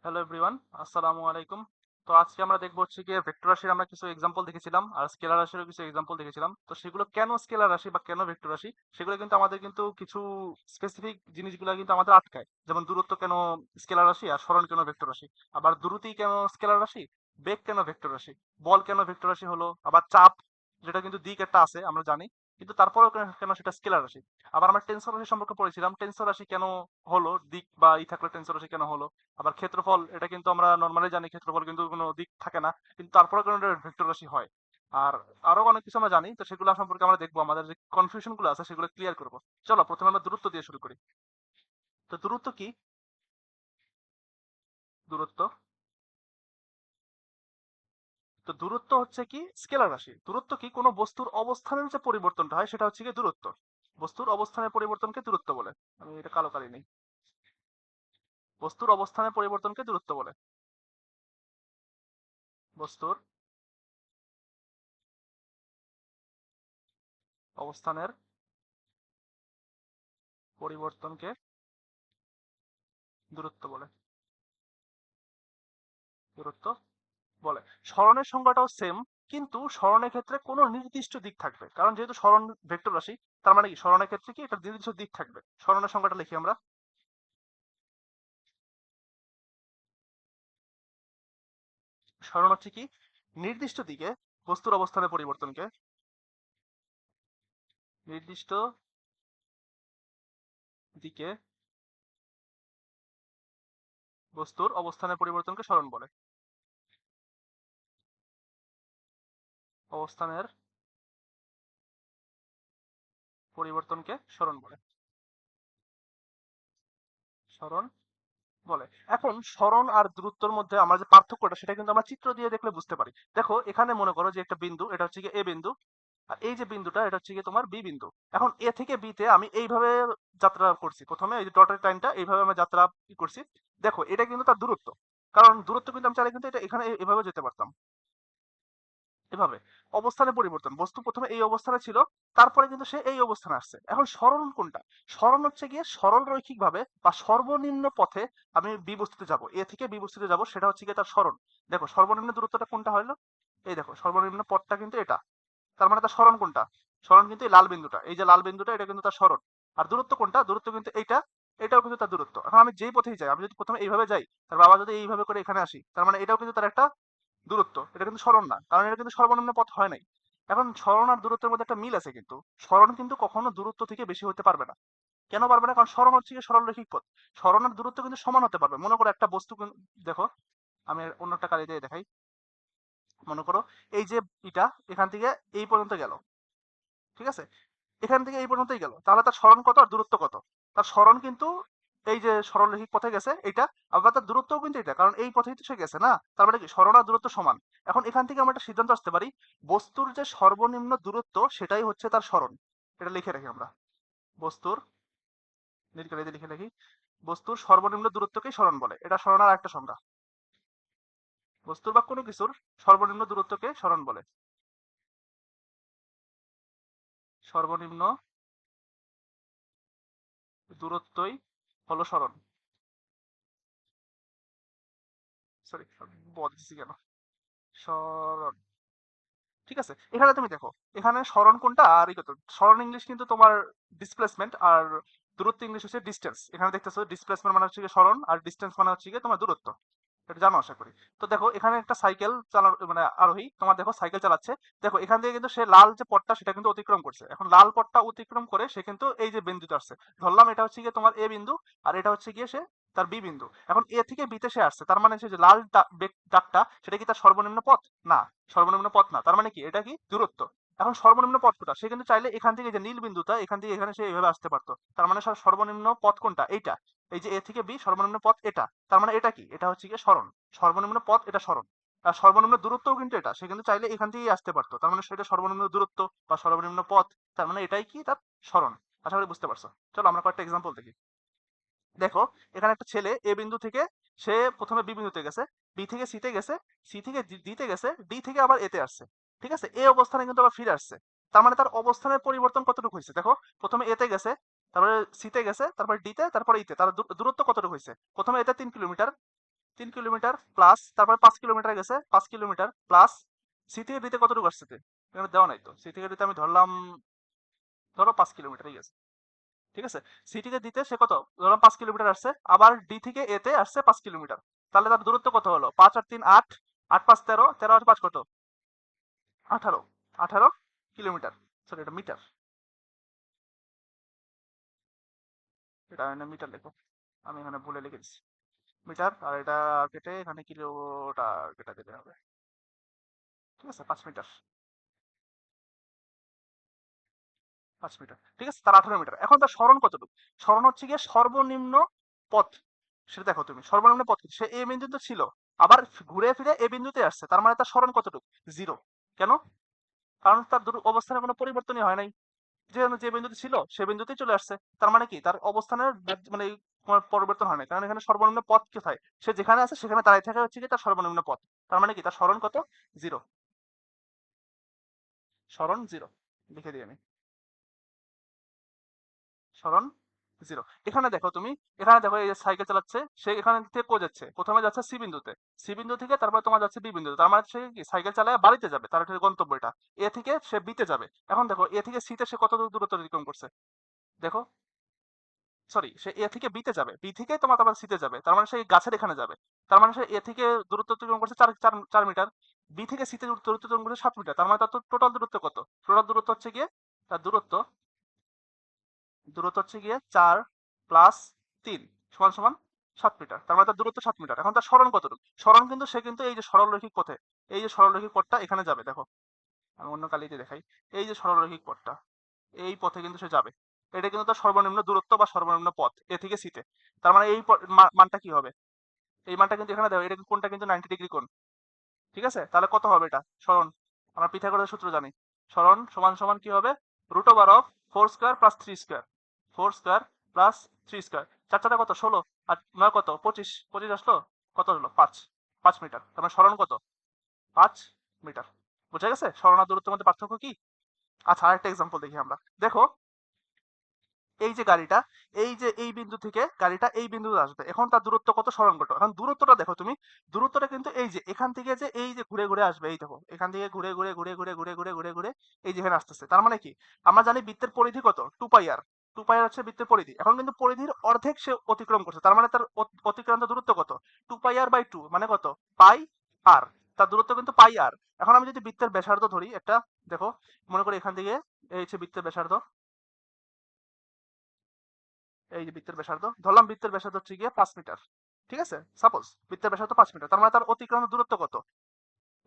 Hello everyone, আসসালামু আলাইকুম। তো আজকে আমরা দেখবো হচ্ছে গিয়ে ভেক্টর রাশির আমরা কিছু এক্সাম্পল দেখেছিলাম আর স্কেলার রাশিরও কিছু এক্সাম্পল দেখেছিলাম। তো সেগুলো কেন স্কেলার রাশি বা কেন ভেক্টর রাশি সেগুলো কিন্তু আমাদের কিন্তু কিছু স্পেসিফিক জিনিসগুলো কিন্তু আমাদের আটকায়। যেমন দূরত্ব কেন স্কেলার রাশি আর সরণ কেন ভেক্টর রাশি, আবার দ্রুতি কেন স্কেলার রাশি, বেগ কেন ভেক্টর রাশি, বল কেন ভেক্টর রাশি হলো, আবার চাপ যেটা কিন্তু দিক একটা আছে আমরা জানি, কিন্তু তারপরেও কেন কেন সেটা স্কেলার রাশি। আবার আমরা টেনসর রাশি সম্পর্কে পড়েছিলাম, টেনসর রাশি কেন হলো, দিক বা ই থাকলে টেনসর রাশি কেন হলো। আবার ক্ষেত্রফল, এটা কিন্তু আমরা নর্মালি জানি ক্ষেত্রফল কিন্তু কোনো দিক থাকে না, কিন্তু তারপরে কোনো ভেক্টর রাশি হয়। আর আরো অনেক কিছু আমরা জানি, তো সেগুলো সম্পর্কে আমরা দেখবো, আমাদের যে কনফিউশন গুলো আছে সেগুলো ক্লিয়ার করবো। চলো প্রথমে আমরা দূরত্ব দিয়ে শুরু করি। তো দূরত্ব কি? দূরত্ব, তো দূরত্ব হচ্ছে কি স্কেলার রাশি। দূরত্ব কি কোনো বস্তুর অবস্থানের যে পরিবর্তনটা হয় সেটা হচ্ছে কি দূরত্ব। বস্তুর অবস্থানের পরিবর্তনকে দূরত্ব বলে। আমি এটা কালো কালি নেই। বস্তুর অবস্থানের পরিবর্তনকে দূরত্ব বলে। বস্তুর অবস্থানের পরিবর্তনকে দূরত্ব বলে। দূরত্ব বলে। সরণের সংজ্ঞাটাও সেম, কিন্তু সরণের ক্ষেত্রে কোনো নির্দিষ্ট দিক থাকবে, কারণ যেহেতু সরণ ভেক্টর রাশি, তার মানে কি সরণের ক্ষেত্রে কি একটা নির্দিষ্ট দিক থাকবে। সরণের সংজ্ঞাটা লিখি আমরা। সরণ হচ্ছে কি নির্দিষ্ট দিকে বস্তুর অবস্থানের পরিবর্তনকে, নির্দিষ্ট দিকে বস্তুর অবস্থানের পরিবর্তনকে সরণ বলে। অবস্থানের পরিবর্তনকে সরণ বলে। সরণ বলে। এখন সরণ আর দূরত্বের মধ্যে আমরা যে পার্থক্যটা সেটা কিন্তু আমরা চিত্র দিয়ে দেখলে বুঝতে পারি। দেখো এখানে মনে করো যে একটা বিন্দু, এটা হচ্ছে গিয়ে এ বিন্দু, আর এই যে বিন্দুটা এটা হচ্ছে গিয়ে তোমার বি বিন্দু। এখন এ থেকে বি তে আমি এইভাবে যাত্রা করছি, প্রথমে এই যে ডটের লাইনটা এইভাবে আমি যাত্রা করছি। দেখো এটা কিন্তু তার দূরত্ব, কারণ দূরত্ব কিন্তু আমি চাইলে কিন্তু এটা এখানে এভাবে যেতে পারতাম, এভাবে। অবস্থানের পরিবর্তন, বস্তু প্রথমে এই অবস্থানে ছিল, তারপরে কিন্তু সে এই অবস্থানে আসছে। এখন সরণ কোনটা? সরণ হচ্ছে গিয়ে সরল রৈখিক ভাবে বা সর্বনিম্ন পথে আমি বি বস্তুতে যাব, এ থেকে বি বস্তুতে যাব, সেটা হচ্ছে গিয়ে তার সরণ। দেখো সর্বনিম্ন দূরত্বটা কোনটা হলো, এই দেখো সর্বনিম্ন পথটা কিন্তু এটা। তার মানে তার সরণ কোনটা? সরণ কিন্তু এই লাল বিন্দুটা, এই যে লাল বিন্দুটা, এটা কিন্তু তার সরণ। আর দূরত্ব কোনটা? দূরত্ব কিন্তু এইটা, এটাও কিন্তু তার দূরত্ব। এখন আমি যেই পথেই যাই, আমি যদি প্রথমে এইভাবে যাই, তার বাবা যদি এইভাবে করে এখানে আসি, তার মানে এটাও কিন্তু তার একটা দূরত্ব। এটা কিন্তু সরণ না, কারণ এটা কিন্তু সর্বনিম্ন পথ হয় নাই। এখন সরণ আর দূরত্বের মধ্যে একটা মিল আছে, কিন্তু সরণ কিন্তু কখনো দূরত্ব থেকে বেশি হতে পারবে না। কেন পারবে না? কারণ সরণ হচ্ছে গিয়ে সরল রৈখিক পথ। সরণ আর দূরত্ব কিন্তু সমান হতে পারবে। মনে করো একটা বস্তু দেখো, আমি অন্য একটা কালি দিয়ে দেখাই। মনে করো এই যে এটা এখান থেকে এই পর্যন্ত গেল, ঠিক আছে? এখান থেকে এই পর্যন্তই গেল, তাহলে তার সরণ কত আর দূরত্ব কত? তার সরণ কিন্তু এই যে সরলরৈখিক পথে গেছে এটা, আবার তার দূরত্বও কিন্তু এটা, কারণ এই পথেই তো সে গেছে না। তার মানে কি সরণ আর দূরত্ব সমান। এখন এখান থেকে আমরা একটা সিদ্ধান্ত আসতে পারি, বস্তুর যে সর্বনিম্ন দূরত্ব সেটাই হচ্ছে তার সরণ। এটা লিখে রাখি আমরা। বস্তুর, নির্কালিতে লিখে রাখি, বস্তুর সর্বনিম্ন দূরত্বকেই সরণ বলে। এটা সরণের একটা সংজ্ঞা। বস্তুর বা কোনো কিছুর সর্বনিম্ন দূরত্বকে সরণ বলে। সর্বনিম্ন দূরত্বই হলো সরণ। সরি, বলতেছি কেন, সরণ। ঠিক আছে, এখানে তুমি দেখো, এখানে সরণ কোনটা আর ই কত। সরণ ইংলিশ কিন্তু তোমার ডিসপ্লেসমেন্ট, আর দূরত্ব ইংলিশ হচ্ছে ডিস্টেন্স। এখানে দেখতেছো ডিসপ্লেসমেন্ট মানে হচ্ছে গিয়ে সরণ, আর ডিস্টেন্স মানে হচ্ছে গিয়ে তোমার দূরত্ব। এটা জানো আশা করি। তো দেখো এখানে একটা সাইকেল চালানো মানে আরোহী তোমার দেখো সাইকেল চালাচ্ছে। দেখো এখান থেকে কিন্তু সে লাল যে পথটা সেটা কিন্তু অতিক্রম করছে। এখন লাল পথটা অতিক্রম করে সে কিন্তু এই যে বিন্দুতে আসছে, ধরলাম এটা হচ্ছে গিয়ে তোমার এ বিন্দু, আর এটা হচ্ছে গিয়ে সে তার বি বিন্দু। এখন এ থেকে বিতে সে আসছে, তার মানে সে যে লাল দাগটা সেটা কি তার সর্বনিম্ন পথ? না, সর্বনিম্ন পথ না। তার মানে কি এটা কি দূরত্ব। এখন সর্বনিম্ন পথ কোনটা? সে কিন্তু চাইলে এখান থেকে যে নীল বিন্দুটা এখান থেকে এখানে সে এইভাবে আসতে পারতো। তার মানে সর্বনিম্ন পথ কোনটা? এইটা। এই যে এ থেকে বি সর্বনিম্ন পথ এটা। তার মানে এটা কি? এটা হচ্ছে গিয়ে সরণ। সর্বনিম্ন পথ এটা সরণ। আর সর্বনিম্ন দূরত্বও কিন্তু এটা, সে কিন্তু চাইলে এখান থেকেই আসতে পারতো। তার মানে সেটা সর্বনিম্ন দূরত্ব বা সর্বনিম্ন পথ। তার মানে এটাই কি তার সরণ। আশা করি বুঝতে পারছো। চলো আমরা কয়েকটা এক্সাম্পল দেখি। দেখো এখানে একটা ছেলে এ বিন্দু থেকে সে প্রথমে বি বিন্দুতে গেছে, বি থেকে সি তে গেছে, সি থেকে ডি তে গেছে, ডি থেকে আবার এতে আসছে। ঠিক আছে, এই অবস্থানে কিন্তু আবার ফিরে আসছে। তার মানে তার অবস্থানের পরিবর্তন কতটুকু হয়েছে? দেখো প্রথমে এতে গেছে, তারপরে সি তে গেছে, তারপরে ডি তে, তারপরে ইতে। তার দূরত্ব কতটুকু হয়েছে? প্রথমে এতে 3 কিলোমিটার, 3 কিলোমিটার প্লাস, তারপরে 5 কিলোমিটার গেছে, 5 কিলোমিটার প্লাস সি থেকে দিতে কতটুকু আসছে? এখানে দেওয়া নাই তো। সি থেকে দিতে আমি ধরলাম, ধরো 5 কিলোমিটারই গেছে, ঠিক আছে। সি থেকে দিতে সে কত, ধরলাম 5 কিলোমিটার আসছে, আবার ডি থেকে এ তে আসছে 5 কিলোমিটার। তাহলে তার দূরত্ব কত হলো? 5 আর 3 8, 8 5 13, 13 আর 5 কত? 18, 18 কিলোমিটার। সরি, এটা মিটার, এটা এখানে মিটার লেখো, আমি এখানে ভুলে লিখে দিচ্ছি মিটার। আর এটা কেটে এখানে কিলোটা কেটে দিতে হবে, ঠিক আছে। 5 মিটার, 5 মিটার, ঠিক আছে। তার 18 মিটার। এখন তার সরণ কতটুকু? সরণ হচ্ছে গিয়ে সর্বনিম্ন পথ, সেটা দেখো তুমি। সর্বনিম্ন পথ কি? সে এ বিন্দুতে ছিল, আবার ঘুরে ফিরে এ বিন্দুতে আসছে, তার মানে তার সরণ কতটুকু? 0। কেন? কারণ তার অবস্থানের কোনো পরিবর্তনই হয় নাই। যে যে বিন্দুতে ছিল সে বিন্দুতেই চলে আসছে, তার মানে কি তার অবস্থানের মানে কোনো পরিবর্তন হয় না। কারণ এখানে সর্বনিম্ন পথ কোথায়? সে যেখানে আছে সেখানে দাঁড়ায় থাকা হচ্ছে কি তার সর্বনিম্ন পথ। তার মানে কি তার সরণ কত? 0। সরণ 0, লিখে দিই আমি, সরণ 0। এখানে দেখো তুমি, এখানে দেখো এই যে সাইকেল চালাচ্ছে, সে এখানে থেকে কো যাচ্ছে, প্রথমে যাচ্ছে সি বিন্দুতে, সি বিন্দু থেকে তারপরে তোমার যাচ্ছে বি বিন্দুতে, তার মানে সে কি সাইকেল চালায় বাড়িতে যাবে, তার একটা গন্তব্য এটা। এ থেকে সে বিতে যাবে। এখন দেখো এ থেকে সি তে সে কত দূরত্ব অতিক্রম করছে, দেখো। সরি, সে এ থেকে বিতে যাবে, বি থেকে তোমার তারপর সিতে যাবে, তার মানে সে গাছের এখানে যাবে। তার মানে সে এ থেকে দূরত্ব অতিক্রম করছে 4 মিটার, বি থেকে সিতে দূরত্ব অতিক্রম করছে 7 মিটার। তার মানে তার টোটাল দূরত্ব কত? টোটাল দূরত্ব হচ্ছে গিয়ে, তার দূরত্ব, দূরত্ব হচ্ছে গিয়ে 4 + 3 সমান সমান 7 মিটার। তার মানে তার দূরত্ব 7 মিটার। এখন তার সরণ কতটুকু? সরণ কিন্তু সে কিন্তু এই যে সরলরৈখিক পথে, এই যে সরলরৈখিক পথটা এখানে যাবে, দেখো আমি অন্য কালিতে দেখাই, এই যে সরলরৈখিক পথটা, এই পথে কিন্তু সে যাবে। এটা কিন্তু তার সর্বনিম্ন দূরত্ব বা সর্বনিম্ন পথ এ থেকে সিতে। তার মানে এই মানটা কি হবে? এই মানটা কিন্তু এখানে দেওয়া, এটা কোনটা কিন্তু 90 ডিগ্রি কোণ, ঠিক আছে। তাহলে কত হবে এটা সরণ? আমরা পিথাগোরাসের সূত্র জানি। সরণ সমান সমান কি হবে? √4 square plus 3 square, 4 square plus 3 square. 4 কত? 16, আর 9 কত? 25, 25 আসলো, কত হলো? 5 মিটার। তার মানে সরণ কত? 5 মিটার। বুঝা গেছে সরণ আর দূরত্বের মধ্যে পার্থক্য কি? আচ্ছা, আরেকটা এক্সাম্পল দেখি আমরা। দেখো এই যে গাড়িটা, এই যে এই বিন্দু থেকে গাড়িটা এই বিন্দুতে আসবে, এখন তার দূরত্ব কত? সরণ কত? এখন দূরত্বটা দেখো তুমি, দূরত্বটা কিন্তু এই যে এখান থেকে যে এই যে ঘুরে ঘুরে আসবে, এই দেখো এখান থেকে ঘুরে ঘুরে ঘুরে ঘুরে ঘুরে ঘুরে ঘুরে ঘুরে এই যেখানে আসতেছে। তার মানে কি আমরা জানি বৃত্তের পরিধি কত? 2πr। 2πr হচ্ছে বৃত্তের পরিধি। এখন কিন্তু পরিধির অর্ধেক সে অতিক্রম করছে, তার মানে তার অতিক্রান্ত দূরত্ব কত? 2πr/2 মানে কত? পাই আর। তার দূরত্ব কিন্তু পাই আর। এখন আমি যদি বৃত্তের ব্যাসার্ধ ধরি একটা, দেখো মনে করি এখান থেকে এই হচ্ছে বৃত্তের ব্যাসার্ধ, এই যে বৃত্তের ব্যাসার্ধ ধরলাম, বৃত্তের ব্যাসার্ধ হচ্ছে গিয়ে 5 মিটার, ঠিক আছে। সাপোজ বৃত্তের ব্যাসার্ধ 5 মিটার, তার মানে তার অতিক্রান্ত দূরত্ব কত?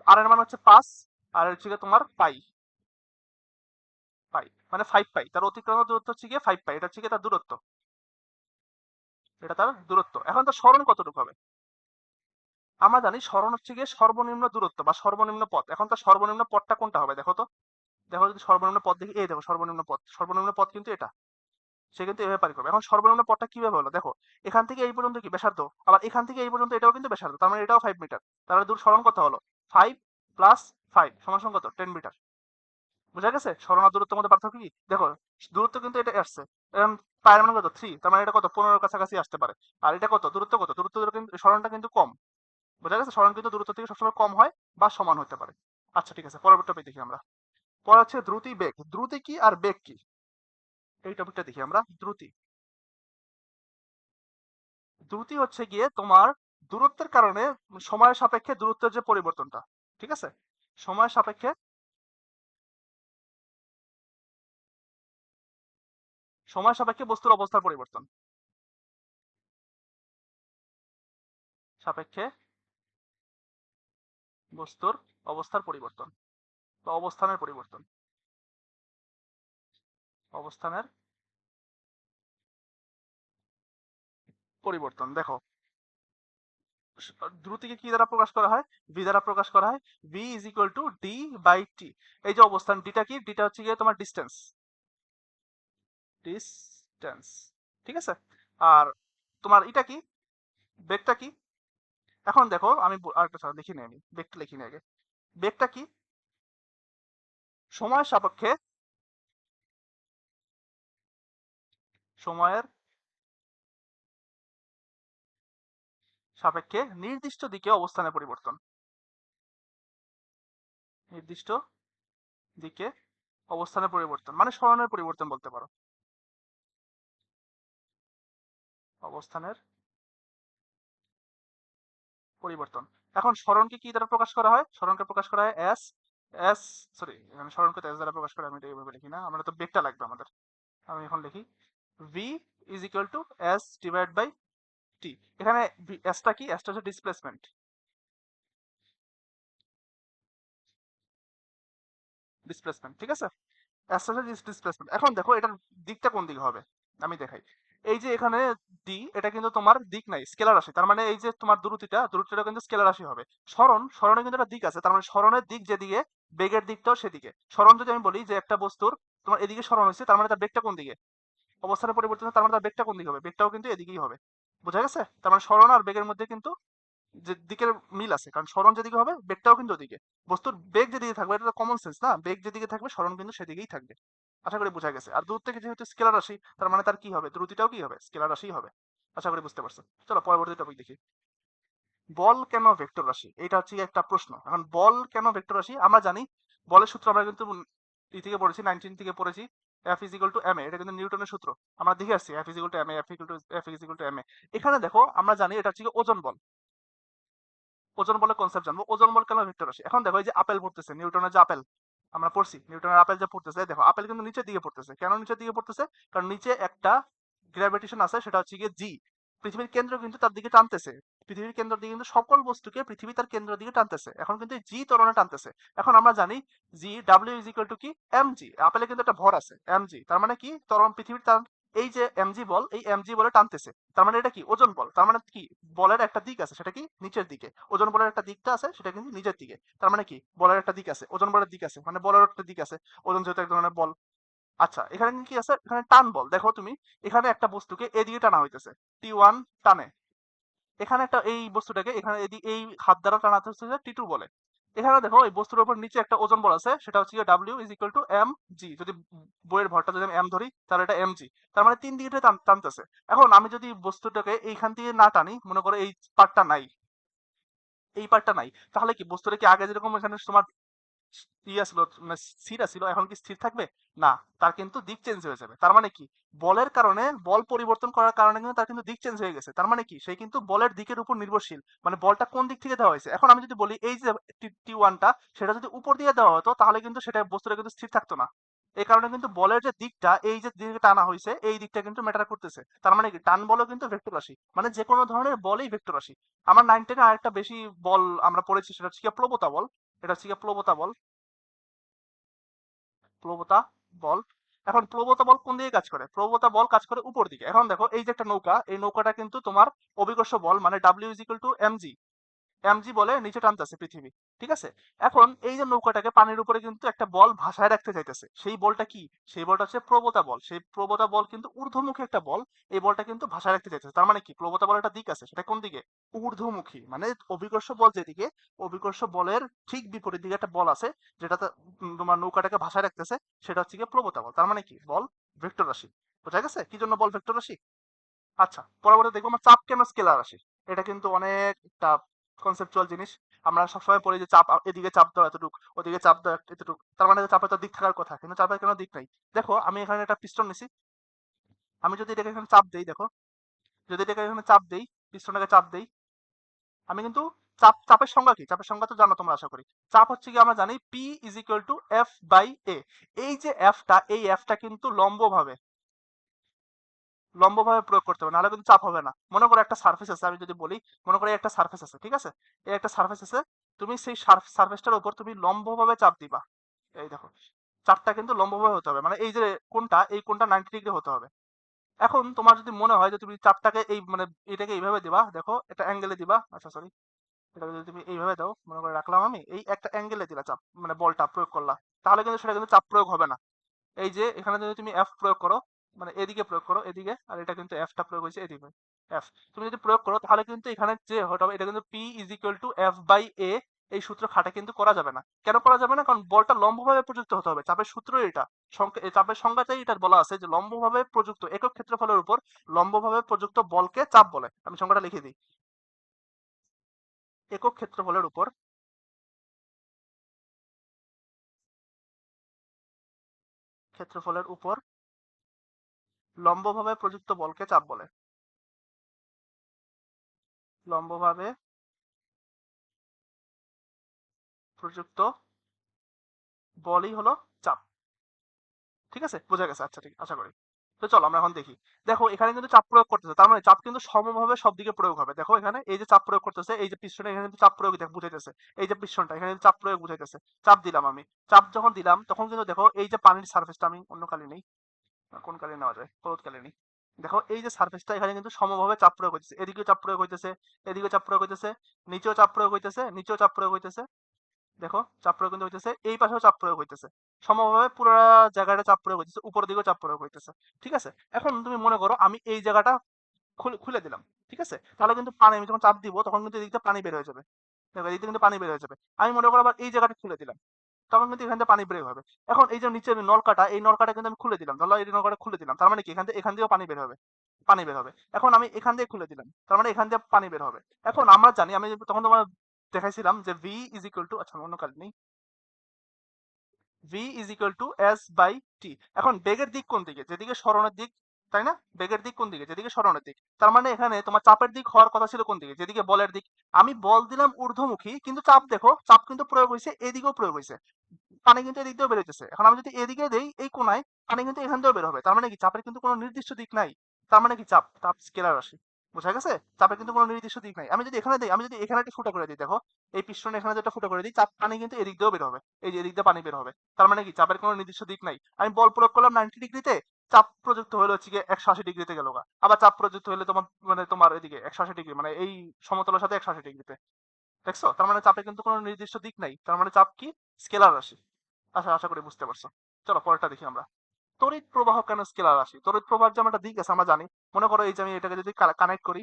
আর এর মান হচ্ছে 5, আর হচ্ছে গিয়ে তোমার পাই, পাই মানে 5 পাই। তার অতিক্রান্ত দূরত্ব হচ্ছে গিয়ে 5 পাই, এটা হচ্ছে গিয়ে তার দূরত্ব, এটা তার দূরত্ব। এখন তার সরণ কতটুকু হবে? আমরা জানি সরণ হচ্ছে গিয়ে সর্বনিম্ন দূরত্ব বা সর্বনিম্ন পথ। এখন তার সর্বনিম্ন পথটা কোনটা হবে দেখো তো। দেখো যদি সর্বনিম্ন পথ দেখি, এই দেখো সর্বনিম্ন পথ, সর্বনিম্ন পথ কিন্তু এটা। সে কিন্তু এভাবে পারি করবে। এখন সর্বনিম্ন পথটা কিভাবে হলো দেখো, এখান থেকে এই পর্যন্ত কি ব্যাসার্ধ, আবার এখান থেকে এই পর্যন্ত এটাও কিন্তু ব্যাসার্ধ, তার মানে এটাও 5 মিটার। তাহলে দূর সরণ কত হলো? 5 + 5 সমান সমান কত? 10 মিটার। বুঝা গেছে সরণ আর দূরত্বের মধ্যে পার্থক্য কি? দেখো দূরত্ব কিন্তু এটা আসছে, পায়ের মানে কত? 3, তার মানে এটা কত? 15 কাছাকাছি আসতে পারে। আর এটা কত? দূরত্ব কত? দূরত্ব কিন্তু সরণটা কিন্তু কম। বুঝা গেছে সরণ কিন্তু দূরত্ব থেকে সবসময় কম হয় বা সমান হতে পারে। আচ্ছা ঠিক আছে, পরবর্তী টপিক দেখি আমরা। পরে হচ্ছে দ্রুতি বেগ। দ্রুতি কি আর বেগ কি, এই টপিকটা দেখি আমরা। দ্রুতি, দ্রুতি হচ্ছে গিয়ে তোমার দূরত্বের কারণে সময়ের সাপেক্ষে দূরত্বের যে পরিবর্তনটা, ঠিক আছে। সময়ের সাপেক্ষে, সময় সাপেক্ষে বস্তুর অবস্থার পরিবর্তন, সাপেক্ষে বস্তুর অবস্থার পরিবর্তন বা অবস্থানের পরিবর্তন, অবস্থানের পরিবর্তন। দেখো দ্রুতিকে কি দ্বারা প্রকাশ করা হয়? ভি দ্বারা প্রকাশ করা হয়। V is equal to D T. এই যে অবস্থান, ডিটা কি? ডিটা হচ্ছে গিয়ে তোমার ডিস্টেন্স, ডিস্টেন্স, ঠিক আছে। আর তোমার এটা কি? বেগটা কি? এখন দেখো আমি আরেকটা লিখি নিই, আমি বেগটা লিখি নিই আগে। বেগটা কি? সময়ের সাপেক্ষে, সময়ের সাপেক্ষে নির্দিষ্ট দিকে অবস্থানের পরিবর্তন, নির্দিষ্ট দিকে অবস্থানের পরিবর্তন মানে সরণের পরিবর্তন বলতে পারো, অবস্থানের পরিবর্তন। এখন সরণকে কি দ্বারা প্রকাশ করা হয়? সরণকে প্রকাশ করা হয় এস এস সরি, আমি সরণকে এস দ্বারা প্রকাশ করি, আমি এটা এইভাবে লিখি না, আমরা তো বেগটা লাগবে আমাদের। আমি এখন লিখি V is equal to S divide by T. এখানে এসটা কি? এসটা হচ্ছে ডিসপ্লেসমেন্ট, ডিসপ্লেসমেন্ট ঠিক আছে, এসটা হচ্ছে ডিসপ্লেসমেন্ট। এখন দেখো এটার দিকটা কোন দিকে হবে, আমি দেখাই। এই যে এখানে ডি, এটা কিন্তু তোমার দিক নাই, স্কেলার রাশি, তার মানে এই যে তোমার দূরত্বটা কিন্তু স্কেলার রাশি হবে। সরণে কিন্তু একটা দিক আছে, তার মানে সরণের দিক যেদিকে বেগের দিকটাও সেদিকে। সরণ যদি আমি বলি যে একটা বস্তুর তোমার এদিকে সরণ হয়েছে, তার মানে তার বেগটা কোন দিকে? অবস্থানের পরিবর্তন, তার মানে তার বেগটা কোন দিকে হবে? বেগটাও কিন্তু এদিকেই হবে। বোঝা গেছে? তার মানে সরণ আর বেগের মধ্যে কিন্তু যে দিকের মিল আছে, কারণ সরণ যেদিকে হবে বেগটাও কিন্তু ওদিকে। বস্তুর বেগ যেদিকে থাকবে, এটা তো কমন সেন্স না, বেগ যেদিকে থাকবে সরণ কিন্তু সেদিকেই থাকবে। আশা করি বোঝা গেছে। আর দূর থেকে যেহেতু স্কেলার রাশি, তার মানে তার কি হবে? দ্রুতিটাও কি হবে? স্কেলার রাশিই হবে। আশা করি বুঝতে পারছো। চলো পরবর্তী টপিক দেখি। বল কেন ভেক্টর রাশি? এটা হচ্ছে একটা প্রশ্ন। এখন বল কেন ভেক্টর রাশি? আমরা জানি বলের সূত্র আমরা কিন্তু ই থেকে পড়েছি, 19 থেকে পড়েছি, F is equal to M A. এটা কিন্তু নিউটনের সূত্র, আমরা দেখে আসছি F is equal to M A, F is equal to M A. এখানে দেখো আমরা জানি এটা হচ্ছে ওজন বল। ওজন বলের কনসেপ্ট জানবো, ওজন বল কেন ভেক্টর রাশি। এখন দেখো এই যে আপেল পড়তেছে, নিউটনের যে আপেল আমরা পড়ছি, নিউটনের আপেল যে পড়তেছে, দেখো আপেল কিন্তু নিচের দিকে পড়তেছে। কেন নিচের দিকে পড়তেছে? কারণ নিচে একটা গ্র্যাভিটেশন আছে, সেটা হচ্ছে গিয়ে জি। পৃথিবীর কেন্দ্র কিন্তু তার দিকে টানতেছে, পৃথিবীর কেন্দ্র দিকে কিন্তু সকল বস্তুকে পৃথিবী তার কেন্দ্র দিকে টানতেছে। এখন কিন্তু জি ত্বরণে টানতেছে। এখন আমরা জানি G W is equal two কি এম জি। আপেলে কিন্তু একটা ভর আছে এম জি, তার মানে কি ত্বরণ পৃথিবীর এই যে এমজি বল, এই এমজি বলে টানতেছে, তার মানে এটা কি ওজন বল। তার মানে কি বলের একটা দিক আছে, সেটা কি নিচের দিকে। ওজন বলের একটা দিকটা আছে, সেটা কিন্তু নিচের দিকে। তার মানে কি বলের একটা দিক আছে, ওজন বলের দিক আছে, মানে বলের একটা দিক আছে। ওজন যেহেতু এক ধরনের বল। আচ্ছা এখানে কি আছে? এখানে টান বল। দেখো তুমি, এখানে একটা বস্তুকে এদিকে টানা হইতেছে, টি1 টানে। এখানে একটা এই বস্তুটাকে এখানে এই হাত দ্বারা টানা হচ্ছে টি2 বলে। এখানে দেখো এই বস্তুর উপর নিচে একটা ওজন বল আছে, সেটা হচ্ছে W is equal to M G. যদি বইয়ের ভরটা যদি আমি এম ধরি, তাহলে এটা এম জি। তার মানে তিন দিকে টানতেছে। এখন আমি যদি বস্তুটাকে এইখান থেকে না টানি, মনে করো এই পার্টটা নাই, এই পার্টটা নাই, তাহলে কি বস্তুটা কি আগে যেরকম এখানে তোমার ইয়া ছিল, মানে স্থির ছিল, এখন কি স্থির থাকবে? না, তার কিন্তু দিক চেঞ্জ হয়ে যাবে। তার মানে কি বলের কারণে, বল পরিবর্তন করার কারণে কিন্তু তার কিন্তু দিক চেঞ্জ হয়ে গেছে। তার মানে কি সে কিন্তু বলের দিকের উপর নির্ভরশীল, মানে বলটা কোন দিক থেকে দেওয়া হয়েছে। এখন আমি যদি বলি এই যে টি1টা, সেটা যদি উপর দিয়ে দেওয়া হতো, তাহলে কিন্তু সেটা বস্তুটা কিন্তু স্থির থাকতো না। এই কারণে কিন্তু বলের যে দিকটা, এই যে দিকে টানা হয়েছে, এই দিকটা কিন্তু ম্যাটার করতেছে। তার মানে কি টান বলও কিন্তু ভেক্টর রাশি, মানে যে কোনো ধরনের বলই ভেক্টর রাশি। আমার 9 10 আরেকটা বেশি বল আমরা পড়েছি, সেটা হচ্ছে প্রবতা বল। এটা হচ্ছে প্রবতা বল, প্রবতা বল। এখন প্রবতা বল কোন দিকে কাজ করে? প্রবতা বল কাজ করে উপর দিকে। এখন দেখো এই যে একটা নৌকা, এই নৌকাটা কিন্তু তোমার অভিকর্ষ বল মানে W is equal two MG, MG বলে নিচে টানতেছে পৃথিবী। ঠিক আছে? এখন এই যে নৌকাটাকে পানির উপরে কিন্তু একটা বল ভাসায় রাখতে চাইতেছে, সেই বলটা কি? সেই বলটা হচ্ছে প্রবতা বল। সেই প্রবতা বল কিন্তু ঊর্ধ্বমুখী একটা বল, এই বলটা কিন্তু ভাসায় রাখতে চাইতেছে। তার মানে কি প্রবতা বলের একটা দিক আছে, সেটা কোন দিকে? ঊর্ধ্বমুখী। মানে অভিকর্ষ বল যেদিকে, অভিকর্ষ বলের ঠিক বিপরীত দিকে একটা বল আছে, যেটা তোমার নৌকাটাকে ভাসায় রাখতেছে, সেটা হচ্ছে গিয়ে প্রবতা বল। তার মানে কি বল ভেক্টর রাশি। বোঝা গেছে কি জন্য বল ভেক্টর রাশি? আচ্ছা পরবর্তী দেখবো আমরা চাপ কেন স্কেলার রাশি। এটা কিন্তু অনেক একটা কনসেপচুয়াল জিনিস। আমরা সবসময় পড়ি যে চাপ এদিকে চাপ দাও এতটুক, ওদিকে চাপ দাও এতটুক, তার মানে চাপের তো দিক থাকার কথা, কিন্তু চাপের কেন দিক নাই? দেখো আমি এখানে একটা পিস্টন নিছি, আমি যদি এটাকে এখানে চাপ দেই, দেখো যদি এটাকে এখানে চাপ দেই, পিস্টনটাকে চাপ দেই, আমি কিন্তু চাপের সংজ্ঞা কি? চাপের সংজ্ঞা তো জানো তোমরা আশা করি। চাপ হচ্ছে কি আমরা জানি P is equal to F by A. এই যে এফটা, এই এফটা কিন্তু লম্বভাবে প্রয়োগ করতে হবে, নাহলে কিন্তু চাপ হবে না। মনে করো একটা সার্ফেস আছে, আমি যদি বলি মনে করো একটা সার্ফেস আছে, ঠিক আছে? এই একটা সার্ফেস আছে, তুমি সেই সার্ফেসটার উপর তুমি লম্বভাবে চাপ দিবা। এই দেখো, চাপটা কিন্তু লম্বভাবে হতে হবে, মানে এই যে কোণটা, এই কোণটা 90 ডিগ্রি হতে হবে। এখন তোমার যদি মনে হয় যে তুমি চাপটাকে এই মানে এটাকে এইভাবে দিবা, দেখো একটা অ্যাঙ্গেলে দিবা, আচ্ছা সরি, এটা যদি তুমি এইভাবে দাও, মনে করে রাখলাম আমি এই একটা অ্যাঙ্গেলে দিলা চাপ, মানে বলটা প্রয়োগ করলা, তাহলে কিন্তু সেটা কিন্তু চাপ প্রয়োগ হবে না। এই যে এখানে যদি তুমি এফ প্রয়োগ করো, মানে এদিকে প্রয়োগ করো এদিকে, আর এটা কিন্তু এফটা প্রয়োগ হয়েছে এদিকে, এফ তুমি যদি প্রয়োগ করো, তাহলে কিন্তু এখানে যে হতে হবে, এটা কিন্তু P is equal to F by A. এই সূত্র খাটা কিন্তু করা যাবে না। কেন করা যাবে না? কারণ বলটা লম্বভাবে প্রযুক্ত হতে হবে, চাপের সূত্র এটা। চাপের সংজ্ঞাতেই এটা বলা আছে যে লম্বভাবে প্রযুক্ত একক ক্ষেত্রফলের উপর লম্বভাবে প্রযুক্ত বলকে চাপ বলে। আমি সংজ্ঞাটা লিখে দিই। একক ক্ষেত্রফলের উপর লম্বভাবে প্রযুক্ত বলকে চাপ বলে। লম্বভাবে প্রযুক্ত বলই হলো চাপ। ঠিক আছে, বোঝা গেছে? আচ্ছা, ঠিক, আশা করি। তো চলো আমরা এখন দেখি। দেখো এখানে কিন্তু চাপ প্রয়োগ করতেছে, তার মানে চাপ কিন্তু সমভাবে সব দিকে প্রয়োগ হবে। দেখো এখানে এই যে চাপ প্রয়োগ করতেছে, এই যে পিস্টনে এখানে কিন্তু চাপ প্রয়োগ বুঝাইতেছে। এই যে পিস্টনটা এখানে কিন্তু চাপ প্রয়োগ বুঝাইতেছে। চাপ দিলাম আমি, চাপ যখন দিলাম তখন কিন্তু দেখো এই যে পানির সার্ফেসটা, আমি অন্য কালি নেই, কোন কালি নেওয়া যায়, হলুদ কালি নেই। দেখো এই যে সার্ফেসটা এখানে কিন্তু সমভাবে চাপ প্রয়োগ হইতেছে, এদিকেও চাপ প্রয়োগ হইতেছে, এদিকেও চাপ প্রয়োগ হইতেছে, নিচেও চাপ প্রয়োগ হইতেছে, নিচেও চাপ প্রয়োগ হইতেছে। দেখো চাপ প্রয়োগ কিন্তু হইতেছে, এই পাশেও চাপ প্রয়োগ হইতেছে, সমভাবে পুরো জায়গাটা চাপ প্রয়োগ হইতেছে, উপর দিকেও চাপ প্রয়োগ হইতেছে। ঠিক আছে, এখন তুমি মনে করো আমি এই জায়গাটা খুলে দিলাম। ঠিক আছে, তাহলে কিন্তু পানি, আমি যখন চাপ দিব তখন কিন্তু এদিক দিয়ে পানি বের হয়ে যাবে। দেখো এদিক দিয়ে কিন্তু পানি বের হয়ে যাবে। আমি মনে করো আবার এই জায়গাটা খুলে দিলাম, তখন কিন্তু এখান থেকে পানি বের হবে। এখন এই যে নিচের নলকাটা, এই নলকাটা কিন্তু আমি খুলে দিলাম, ধরো এই নলকাটা খুলে দিলাম, তার মানে কি এখান দিয়েও পানি বের হবে। পানি বের হবে। এখন আমি এখান দিয়ে খুলে দিলাম, তার মানে এখান দিয়ে পানি বের হবে। এখন আমরা জানি, আমি তখন তোমার দেখাইছিলাম যে ভি ইজ ইকুয়াল টু, আচ্ছা অন্য কাজ নেই, V is equal to S by T. এখন বেগের দিক কোন দিকে? যেদিকে সরণের দিক, তাই না? বেগের দিক কোন দিকে? যেদিকে সরণের দিক। তার মানে এখানে তোমার চাপের দিক হওয়ার কথা ছিল কোন দিকে? যেদিকে বলের দিক। আমি বল দিলাম ঊর্ধ্বমুখী, কিন্তু চাপ দেখো, চাপ কিন্তু প্রয়োগ হয়েছে এদিকেও প্রয়োগ হয়েছে, পানি কিন্তু এদিক দিয়েও বেরোতেছে। এখন আমি যদি এদিকে দেই এই কোনায়, পানি কিন্তু এখান দিয়েও বের হবে। তার মানে কি চাপের কিন্তু কোনো নির্দিষ্ট দিক নাই। তার মানে কি চাপ চাপ স্কেলার রাশি। বোঝা গেছে? চাপের কিন্তু কোনো নির্দিষ্ট দিক নাই। আমি যদি এখানে দেই, আমি যদি এখানে একটা ফুটা করে দিই, দেখো এই পিস্টনে এখানে যেটা ফুটা করে দিই, চাপ পানি কিন্তু এদিক দিয়েও বের হবে, এই যে এদিক দিয়ে পানি বের হবে। তার মানে কি চাপের কোনো নির্দিষ্ট দিক নাই। আমি বল প্রয়োগ করলাম 90 ডিগ্রিতে, চাপ প্রযুক্ত হলো হচ্ছে গিয়ে 180 ডিগ্রিতে গেল গা। আবার চাপ প্রযুক্ত হলে তোমার মানে তোমার এদিকে 180 ডিগ্রি, মানে এই সমতলের সাথে 180 ডিগ্রিতে। দেখছো? তার মানে চাপের কিন্তু কোনো নির্দিষ্ট দিক নাই। তার মানে চাপ কি? স্কেলার রাশি। আশা আশা করি বুঝতে পারছো। চলো পরেরটা দেখি আমরা। তড়িৎ প্রবাহ কেন স্কেলার রাশি? তড়িৎ প্রবাহের যে একটা দিক আছে আমরা জানি। মনে করো এই যে আমি এটাকে যদি কানেক্ট করি,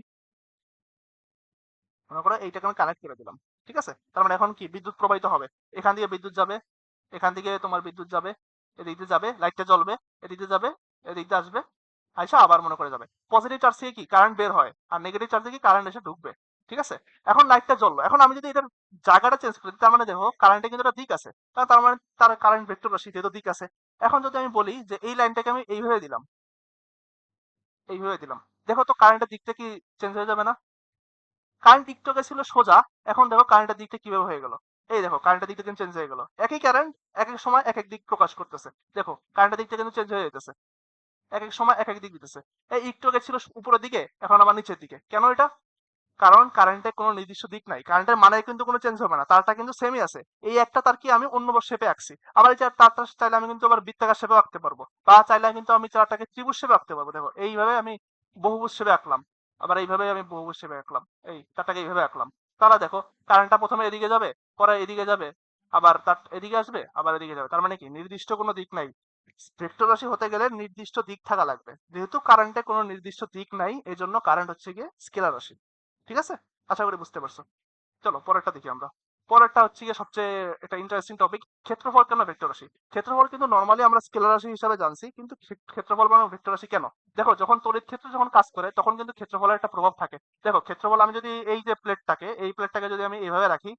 মনে করো এইটাকে আমি কানেক্ট করে দিলাম। ঠিক আছে, তার মানে এখন কি বিদ্যুৎ প্রবাহিত হবে। এখান দিয়ে বিদ্যুৎ যাবে, এখান থেকে তোমার বিদ্যুৎ যাবে, এদিক দিয়ে যাবে, লাইটটা জ্বলবে, এদিক দিয়ে যাবে, এদিক দিয়ে আসবে, আইসা আবার মনে করে যাবে। পজিটিভ চার্জ থেকে কি কারেন্ট বের হয়, আর নেগেটিভ চার্জ থেকে কারেন্ট এসে ঢুকবে। ঠিক আছে, এখন লাইটটা জ্বললো, এখন আমি যদি এটার জায়গাটা চেঞ্জ করি, তার মানে দেখো কারেন্টে কিন্তু একটা দিক আছে, তার মানে তার কারেন্ট ভেক্টর রাশি যেহেতু দিক আছে। এখন যদি আমি বলি যে এই লাইনটাকে আমি এইভাবে দিলাম, এইভাবে দিলাম, দেখো তো কারেন্টের দিকটা কি চেঞ্জ হয়ে যাবে না? কারেন্ট দিকটা ছিল সোজা, এখন দেখো কারেন্টের দিকটা কিভাবে হয়ে গেল। এই দেখো কারেন্টের দিকটা কিন্তু চেঞ্জ হয়ে গেল। একই কারেন্ট এক এক সময় এক এক দিক প্রকাশ করতেছে। দেখো কারেন্টের দিকটা কিন্তু চেঞ্জ হয়ে যেতেছে, এক এক সময় এক এক দিক দিতেছে। এই একটু আগে ছিল উপরের দিকে, এখন আবার নিচের দিকে। কেন এটা? কারণ কারেন্টের কোনো নির্দিষ্ট দিক নাই, কারেন্টের মানে কিন্তু কোনো চেঞ্জ হবে না, তারটা কিন্তু সেমই আছে। এই একটা তার কি আমি অন্য শেপে আঁকছি, আবার এই যে তারটা চাইলে আমি কিন্তু আবার বৃত্তাকার শেপে আঁকতে পারবো, বা চাইলে কিন্তু আমি চারটাকে ত্রিভুজ শেপে আঁকতে পারবো। দেখো এইভাবে আমি বহুভুজ শেপে আঁকলাম, আবার এইভাবে আমি বহুভুজ শেপে আঁকলাম, এই তারটাকে এইভাবে আঁকলাম। তাহলে দেখো কারেন্টটা প্রথমে এদিকে যাবে, পরে এদিকে যাবে, আবার তার এদিকে আসবে, আবার এদিকে যাবে। তার মানে কি নির্দিষ্ট কোনো দিক নাই। ভেক্টর রাশি হতে গেলে নির্দিষ্ট দিক থাকা লাগবে, যেহেতু কারেন্টে কোনো নির্দিষ্ট দিক নাই, এই জন্য কারেন্ট হচ্ছে গিয়ে স্কেলার রাশি। ঠিক আছে, আশা করি বুঝতে পারছো। চলো পরেরটা দেখি আমরা। পরেরটা হচ্ছে গিয়ে সবচেয়ে একটা ইন্টারেস্টিং টপিক, ক্ষেত্রফল কেন ভেক্টর রাশি? ক্ষেত্রফল কিন্তু নর্মালি আমরা স্কেলার রাশি হিসাবে জানছি, কিন্তু ক্ষেত্রফল মানে ভেক্টর রাশি কেন? দেখো যখন তড়িৎ ক্ষেত্র যখন কাজ করে তখন কিন্তু ক্ষেত্রফলের একটা প্রভাব থাকে। দেখো ক্ষেত্রফল, আমি যদি এই যে প্লেটটাকে, এই প্লেটটাকে যদি আমি এইভাবে রাখি,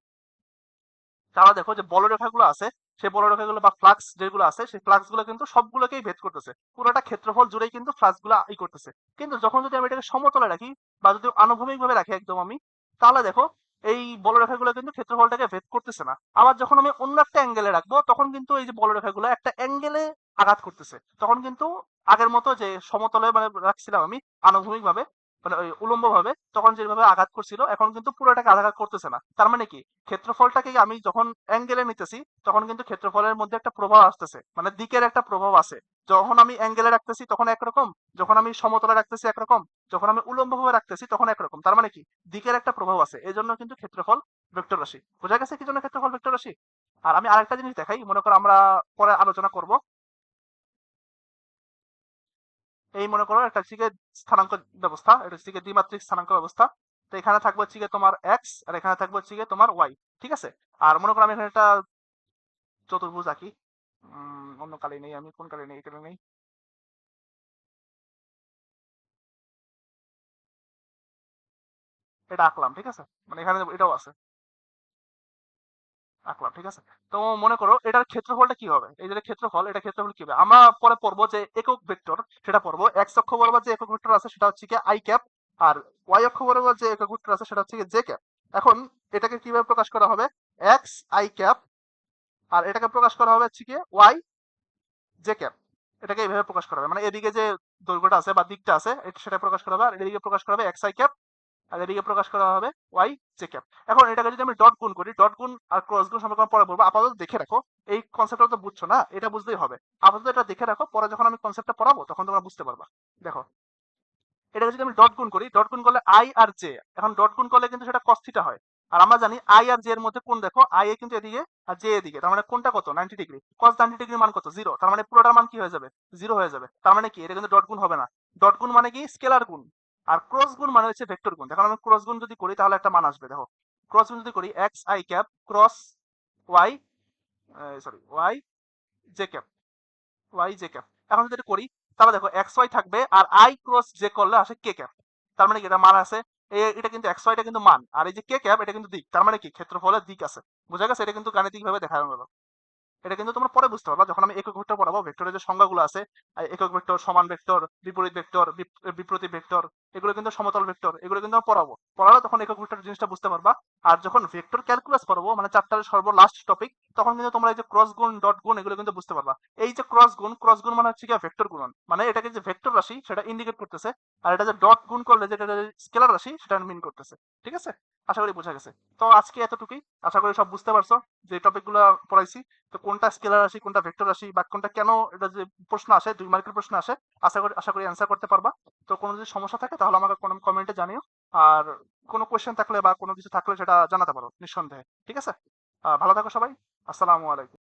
তাহলে দেখো যে বলরেখাগুলো আছে, সেই বলরেখাগুলো বা ফ্লাক্স যেগুলো আছে, সেই ফ্লাক্স গুলো কিন্তু সবগুলোকেই ভেদ করতেছে, পুরোটা ক্ষেত্রফল জুড়েই কিন্তু ফ্লাক্স গুলো করতেছে। কিন্তু যখন যদি আমি এটাকে সমতলে রাখি, বা যদি আনুভূমিক ভাবে রাখি একদম আমি, তাহলে দেখো এই বলরেখাগুলো কিন্তু ক্ষেত্রফলটাকে ভেদ করতেছে না। আবার যখন আমি অন্য একটা অ্যাঙ্গেলে রাখবো, তখন কিন্তু এই যে বলরেখাগুলো একটা অ্যাঙ্গেলে আঘাত করতেছে, তখন কিন্তু আগের মতো যে সমতলে মানে রাখছিলাম আমি আনুভূমিক ভাবে, মানে ওই উলম্ব ভাবে, তখন যেভাবে আঘাত করছিল এখন কিন্তু পুরোটাকে আঘাত করতেছে না। তার মানে কি ক্ষেত্রফলটাকে আমি যখন অ্যাঙ্গেলে নিতেছি, তখন কিন্তু ক্ষেত্রফলের মধ্যে একটা প্রভাব আসতেছে, মানে দিকের একটা প্রভাব আছে। যখন আমি অ্যাঙ্গেলে রাখতেছি তখন একরকম, যখন আমি সমতলে রাখতেছি একরকম, যখন আমি উলম্ব ভাবে রাখতেছি তখন একরকম। তার মানে কি দিকের একটা প্রভাব আছে, এই জন্য কিন্তু ক্ষেত্রফল ভেক্টর রাশি। বোঝা গেছে কি জন্য ক্ষেত্রফল ভেক্টর রাশি? আর আমি আরেকটা জিনিস দেখাই, মনে করো আমরা পরে আলোচনা করব। এই মনে করো একটা হচ্ছে গিয়ে স্থানাঙ্ক ব্যবস্থা, এটা হচ্ছে গিয়ে দ্বিমাত্রিক স্থানাঙ্ক ব্যবস্থা। তো এখানে থাকবে হচ্ছে গিয়ে তোমার এক্স, আর এখানে থাকবে হচ্ছে গিয়ে তোমার ওয়াই। ঠিক আছে, আর মনে করো আমি এখানে একটা চতুর্ভুজ আঁকি। অন্য কালি নেই, আমি কোন কালি নেই, এখানে নেই, এটা আঁকলাম। ঠিক আছে, মানে এখানে এটাও আছে। আঁকলাম, ঠিক আছে। তো মনে করো এটার ক্ষেত্রফলটা কি হবে, এই যে ক্ষেত্রফল, এটা ক্ষেত্রফল কি হবে আমরা পরে পড়বো, যে একক ভেক্টর সেটা পড়বো। এক্স অক্ষ বরাবর যে একক ভেক্টর আছে সেটা হচ্ছে কি আই ক্যাপ, আর ওয়াই অক্ষ বরাবর যে একক ভেক্টর আছে সেটা হচ্ছে কি জে ক্যাপ। এখন এটাকে কিভাবে প্রকাশ করা হবে, এক্স আই ক্যাপ, আর এটাকে প্রকাশ করা হবে হচ্ছে কি ওয়াই জে ক্যাপ। এটাকে এইভাবে প্রকাশ করা হবে, মানে এদিকে যে দৈর্ঘ্যটা আছে বা দিকটা আছে সেটা প্রকাশ করা হবে, আর এদিকে প্রকাশ করা হবে এক্স আই ক্যাপ, আর এদিকে প্রকাশ করা হবে ওয়াই জে ক্যাপ। এখন এটাকে যদি আমি ডট গুণ করি, ডট গুণ আর ক্রস গুণ সম্পর্কে আমি পরে বলবো, আপাতত দেখে রাখো। এই কনসেপ্টটা তো বুঝছো না, এটা বুঝতেই হবে। আপাতত এটা দেখে রাখো, পরে যখন আমি কনসেপ্টটা পড়াবো তখন তোমরা বুঝতে পারবা। দেখো, এটাকে যদি আমি ডট গুণ করি, ডট গুণ করলে আই আর জে, এখন ডট গুণ করলে কিন্তু সেটা cos থিটা হয়। আর আমরা জানি আই আর জে এর মধ্যে কোণ, দেখো আই এ কিন্তু এদিকে আর জে এদিকে, তার মানে কোণটা কত 90 ডিগ্রি, cos 90 ডিগ্রির মান কত 0, তার মানে পুরোটার মান কি হয়ে যাবে 0 হয়ে যাবে। তার মানে কি এটা কিন্তু ডট গুণ হবে না। ডট গুণ মানে কি স্কেলার গুণ, আর ক্রস গুণ মানে হচ্ছে ভেক্টর গুণ। এখন আমি ক্রস গুণ যদি করি তাহলে একটা মান আসবে, দেখো ক্রস গুণ যদি করি X I cap cross Y, sorry Y J cap, Y J cap. এখন যদি এটা করি তাহলে দেখো এক্স ওয়াই থাকবে, আর আই ক্রস জে করলে আসে কে ক্যাপ। তার মানে কি এটা মান আছে, এটা কিন্তু এক্স ওয়াইটা কিন্তু মান, আর এই যে কে ক্যাপ এটা কিন্তু দিক, তার মানে কি ক্ষেত্রফলের দিক আছে। বুঝা গেছে, এটা কিন্তু গাণিতিক ভাবে দেখা গেল। এটা কিন্তু তোমরা পরে বুঝতে পারবা যখন আমি একক ভেক্টর পড়াবো। ভেক্টরের যে সংজ্ঞাগুলো আছে, একক ভেক্টর, সমান ভেক্টর, বিপরীত ভেক্টর, বিপ্রতীপ ভেক্টর, এগুলো কিন্তু সমতল ভেক্টর, এগুলো কিন্তু আমি পড়াবো। পড়ালে তখন একক ভেক্টর জিনিসটা বুঝতে পারবা। আর যখন ভেক্টর ক্যালকুলাস পড়াবো, মানে চ্যাপ্টারের সর্বলাস্ট টপিক, তখন কিন্তু তোমরা এই যে ক্রস গুণ, ডট গুণ, এগুলো কিন্তু বুঝতে পারবা। এই যে ক্রস গুণ, ক্রস গুণ মানে হচ্ছে কি ভেক্টর গুণন, মানে এটাকে যে ভেক্টর রাশি সেটা ইন্ডিকেট করতেছে, আর এটা যে ডট গুণ করলে যেটা স্কেলার রাশি সেটা মিন করতেছে। ঠিক আছে, আশা করি বোঝা গেছে। তো আজকে এতটুকুই, আশা করি সব বুঝতে পারছো যে টপিকগুলো পড়াইছি। তো কোনটা স্কেলার রাশি, কোনটা ভেক্টর রাশি, বা কোনটা কেন, এটা যে প্রশ্ন আসে 2 মার্কের প্রশ্ন আসে, আশা করি অ্যান্সার করতে পারবা। তো কোনো যদি সমস্যা থাকে তাহলে আমাকে কোনো কমেন্টে জানিও। আর কোনো কোয়েশ্চেন থাকলে বা কোনো কিছু থাকলে সেটা জানাতে পারো নিঃসন্দেহে। ঠিক আছে, ভালো থাকো সবাই। আসসালামু আলাইকুম।